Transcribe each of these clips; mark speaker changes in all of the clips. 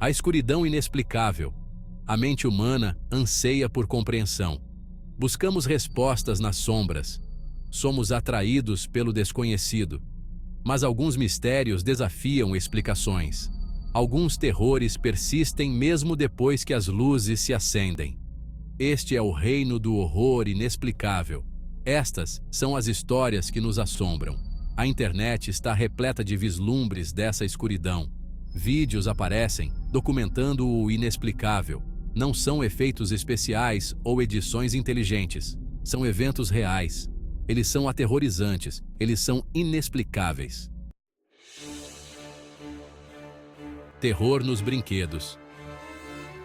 Speaker 1: A escuridão inexplicável. A mente humana anseia por compreensão. Buscamos respostas nas sombras. Somos atraídos pelo desconhecido. Mas alguns mistérios desafiam explicações. Alguns terrores persistem mesmo depois que as luzes se acendem. Este é o reino do horror inexplicável. Estas são as histórias que nos assombram. A internet está repleta de vislumbres dessa escuridão. Vídeos aparecem documentando o inexplicável. Não são efeitos especiais ou edições inteligentes. São eventos reais. Eles são aterrorizantes. Eles são inexplicáveis. Terror nos brinquedos.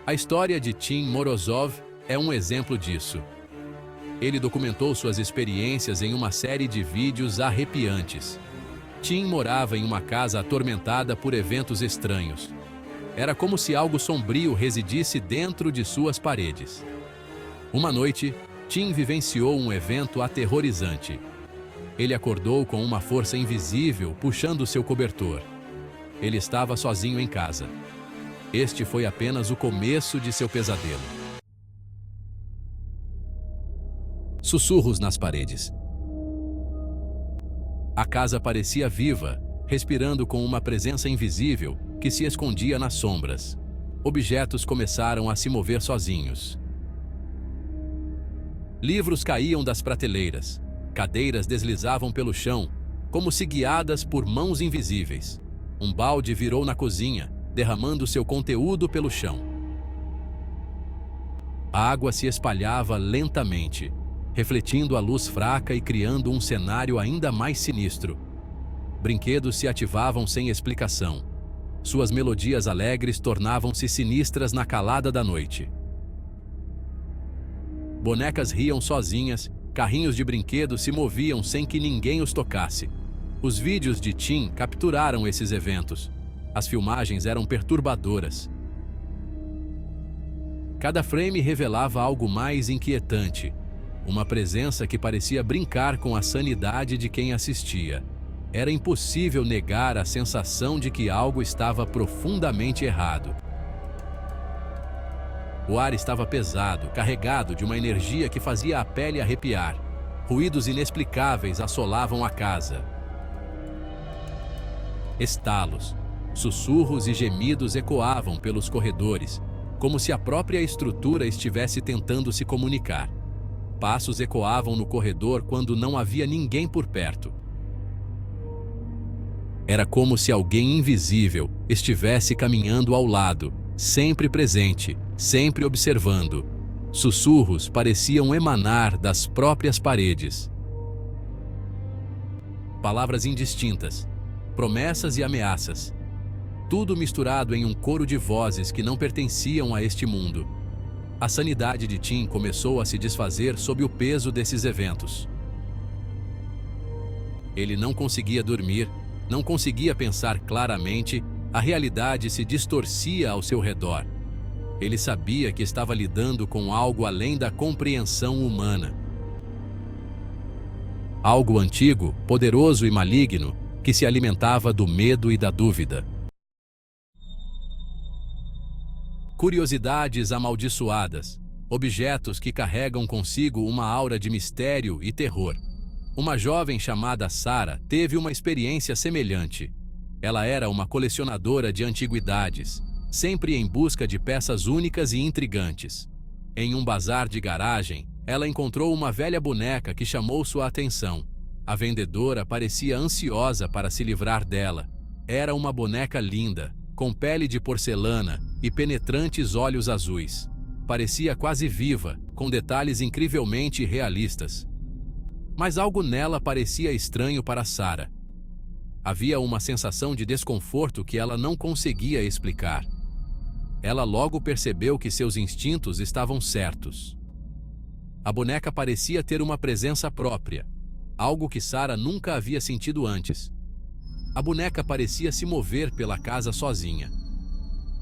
Speaker 1: A história de Tim Morozov é um exemplo disso. Ele documentou suas experiências em uma série de vídeos arrepiantes. Tim morava em uma casa atormentada por eventos estranhos. Era como se algo sombrio residisse dentro de suas paredes. Uma noite, Tim vivenciou um evento aterrorizante. Ele acordou com uma força invisível puxando seu cobertor. Ele estava sozinho em casa. Este foi apenas o começo de seu pesadelo. Sussurros nas paredes. A casa parecia viva, respirando com uma presença invisível que se escondia nas sombras. Objetos começaram a se mover sozinhos. Livros caíam das prateleiras. Cadeiras deslizavam pelo chão, como se guiadas por mãos invisíveis. Um balde virou na cozinha, derramando seu conteúdo pelo chão. A água se espalhava lentamente, refletindo a luz fraca e criando um cenário ainda mais sinistro. Brinquedos se ativavam sem explicação. Suas melodias alegres tornavam-se sinistras na calada da noite. Bonecas riam sozinhas, carrinhos de brinquedos se moviam sem que ninguém os tocasse. Os vídeos de Tim capturaram esses eventos. As filmagens eram perturbadoras. Cada frame revelava algo mais inquietante. Uma presença que parecia brincar com a sanidade de quem assistia. Era impossível negar a sensação de que algo estava profundamente errado. O ar estava pesado, carregado de uma energia que fazia a pele arrepiar. Ruídos inexplicáveis assolavam a casa. Estalos, sussurros e gemidos ecoavam pelos corredores, como se a própria estrutura estivesse tentando se comunicar. Passos ecoavam no corredor quando não havia ninguém por perto. Era como se alguém invisível estivesse caminhando ao lado, sempre presente, sempre observando. Sussurros pareciam emanar das próprias paredes. Palavras indistintas, promessas e ameaças. Tudo misturado em um coro de vozes que não pertenciam a este mundo. A sanidade de Tim começou a se desfazer sob o peso desses eventos. Ele não conseguia dormir, não conseguia pensar claramente, a realidade se distorcia ao seu redor. Ele sabia que estava lidando com algo além da compreensão humana. Algo antigo, poderoso e maligno, que se alimentava do medo e da dúvida. Curiosidades amaldiçoadas, objetos que carregam consigo uma aura de mistério e terror. Uma jovem chamada Sarah teve uma experiência semelhante. Ela era uma colecionadora de antiguidades, sempre em busca de peças únicas e intrigantes. Em um bazar de garagem, ela encontrou uma velha boneca que chamou sua atenção. A vendedora parecia ansiosa para se livrar dela. Era uma boneca linda, com pele de porcelana e penetrantes olhos azuis. Parecia quase viva, com detalhes incrivelmente realistas. Mas algo nela parecia estranho para Sarah. Havia uma sensação de desconforto que ela não conseguia explicar. Ela logo percebeu que seus instintos estavam certos. A boneca parecia ter uma presença própria, algo que Sarah nunca havia sentido antes. A boneca parecia se mover pela casa sozinha.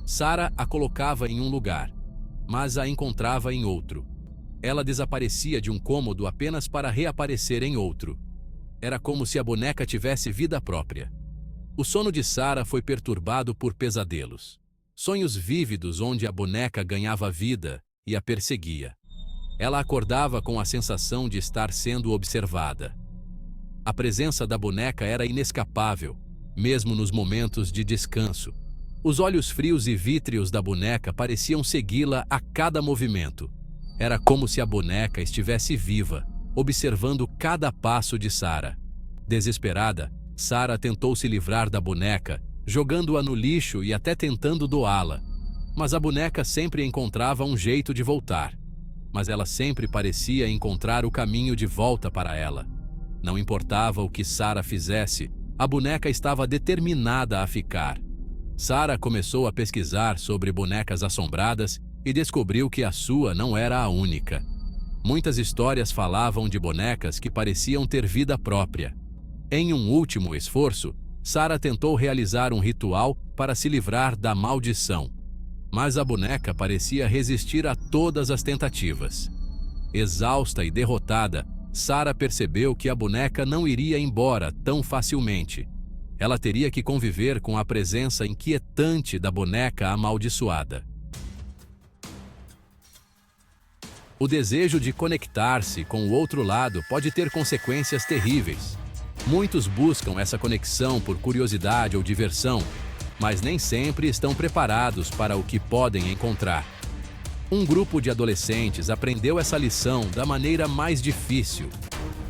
Speaker 1: Sarah a colocava em um lugar, mas a encontrava em outro. Ela desaparecia de um cômodo apenas para reaparecer em outro. Era como se a boneca tivesse vida própria. O sono de Sarah foi perturbado por pesadelos. Sonhos vívidos onde a boneca ganhava vida e a perseguia. Ela acordava com a sensação de estar sendo observada. A presença da boneca era inescapável, mesmo nos momentos de descanso. Os olhos frios e vítreos da boneca pareciam segui-la a cada movimento. Era como se a boneca estivesse viva, observando cada passo de Sarah. Desesperada, Sarah tentou se livrar da boneca, jogando-a no lixo e até tentando doá-la. Mas a boneca sempre encontrava um jeito de voltar. Mas ela sempre parecia encontrar o caminho de volta para ela. Não importava o que Sarah fizesse, a boneca estava determinada a ficar. Sarah começou a pesquisar sobre bonecas assombradas e descobriu que a sua não era a única. Muitas histórias falavam de bonecas que pareciam ter vida própria. Em um último esforço, Sarah tentou realizar um ritual para se livrar da maldição. Mas a boneca parecia resistir a todas as tentativas. Exausta e derrotada, Sarah percebeu que a boneca não iria embora tão facilmente. Ela teria que conviver com a presença inquietante da boneca amaldiçoada. O desejo de conectar-se com o outro lado pode ter consequências terríveis. Muitos buscam essa conexão por curiosidade ou diversão, mas nem sempre estão preparados para o que podem encontrar. Um grupo de adolescentes aprendeu essa lição da maneira mais difícil.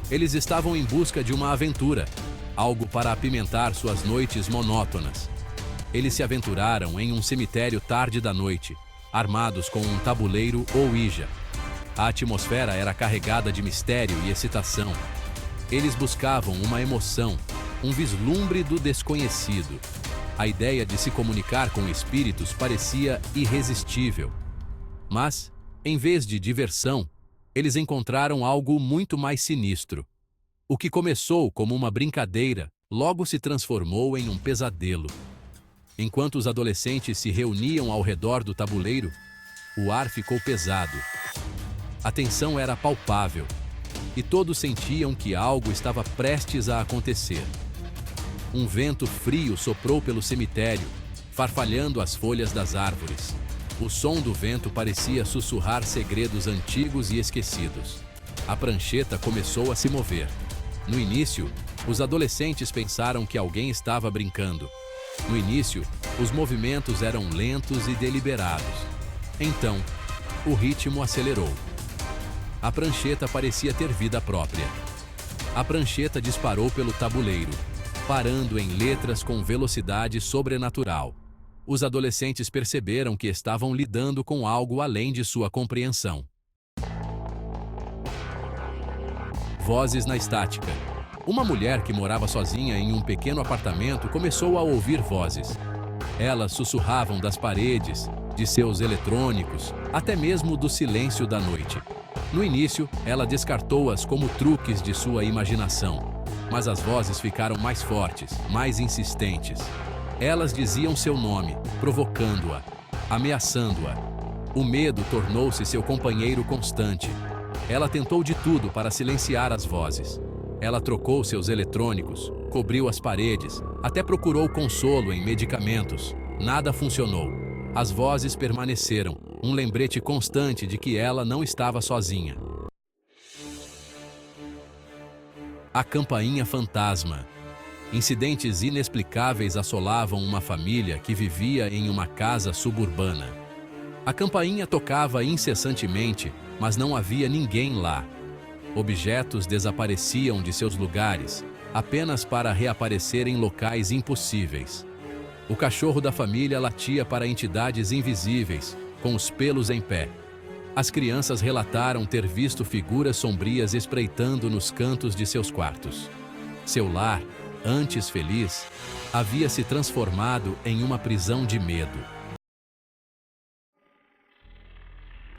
Speaker 1: Eles estavam em busca de uma aventura, algo para apimentar suas noites monótonas. Eles se aventuraram em um cemitério tarde da noite, armados com um tabuleiro ou ouija. A atmosfera era carregada de mistério e excitação. Eles buscavam uma emoção, um vislumbre do desconhecido. A ideia de se comunicar com espíritos parecia irresistível. Mas, em vez de diversão, eles encontraram algo muito mais sinistro. O que começou como uma brincadeira, logo se transformou em um pesadelo. Enquanto os adolescentes se reuniam ao redor do tabuleiro, o ar ficou pesado. A tensão era palpável, e todos sentiam que algo estava prestes a acontecer. Um vento frio soprou pelo cemitério, farfalhando as folhas das árvores. O som do vento parecia sussurrar segredos antigos e esquecidos. A prancheta começou a se mover. No início, os adolescentes pensaram que alguém estava brincando. No início, os movimentos eram lentos e deliberados. Então, o ritmo acelerou. A prancheta parecia ter vida própria. A prancheta disparou pelo tabuleiro, parando em letras com velocidade sobrenatural. Os adolescentes perceberam que estavam lidando com algo além de sua compreensão. Vozes na estática. Uma mulher que morava sozinha em um pequeno apartamento começou a ouvir vozes. Elas sussurravam das paredes, de seus eletrônicos, até mesmo do silêncio da noite. No início, ela descartou-as como truques de sua imaginação, mas as vozes ficaram mais fortes, mais insistentes. Elas diziam seu nome, provocando-a, ameaçando-a. O medo tornou-se seu companheiro constante. Ela tentou de tudo para silenciar as vozes. Ela trocou seus eletrônicos, cobriu as paredes, até procurou consolo em medicamentos. Nada funcionou. As vozes permaneceram, um lembrete constante de que ela não estava sozinha. A campainha fantasma. Incidentes inexplicáveis assolavam uma família que vivia em uma casa suburbana. A campainha tocava incessantemente, mas não havia ninguém lá. Objetos desapareciam de seus lugares, apenas para reaparecer em locais impossíveis. O cachorro da família latia para entidades invisíveis, com os pelos em pé. As crianças relataram ter visto figuras sombrias espreitando nos cantos de seus quartos. Seu lar, antes feliz, havia se transformado em uma prisão de medo.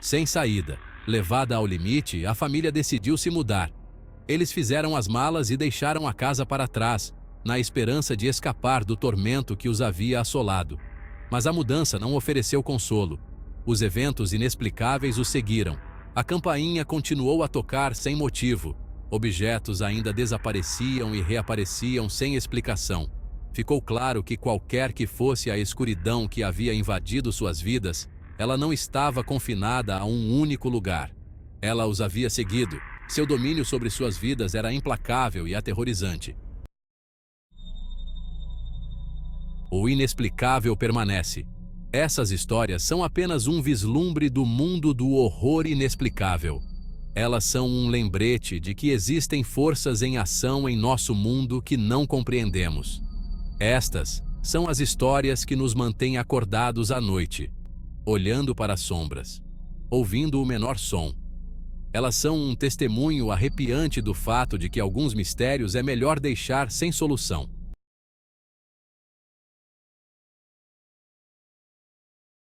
Speaker 1: Sem saída, levada ao limite, a família decidiu se mudar. Eles fizeram as malas e deixaram a casa para trás, na esperança de escapar do tormento que os havia assolado. Mas a mudança não ofereceu consolo. Os eventos inexplicáveis os seguiram. A campainha continuou a tocar sem motivo. Objetos ainda desapareciam e reapareciam sem explicação. ficou claro que qualquer que fosse a escuridão que havia invadido suas vidas, ela não estava confinada a um único lugar. Ela os havia seguido. Seu domínio sobre suas vidas era implacável e aterrorizante. O inexplicável permanece. Essas histórias são apenas um vislumbre do mundo do horror inexplicável. Elas são um lembrete de que existem forças em ação em nosso mundo que não compreendemos. Estas são as histórias que nos mantêm acordados à noite, olhando para as sombras, ouvindo o menor som. Elas são um testemunho arrepiante do fato de que alguns mistérios é melhor deixar sem solução.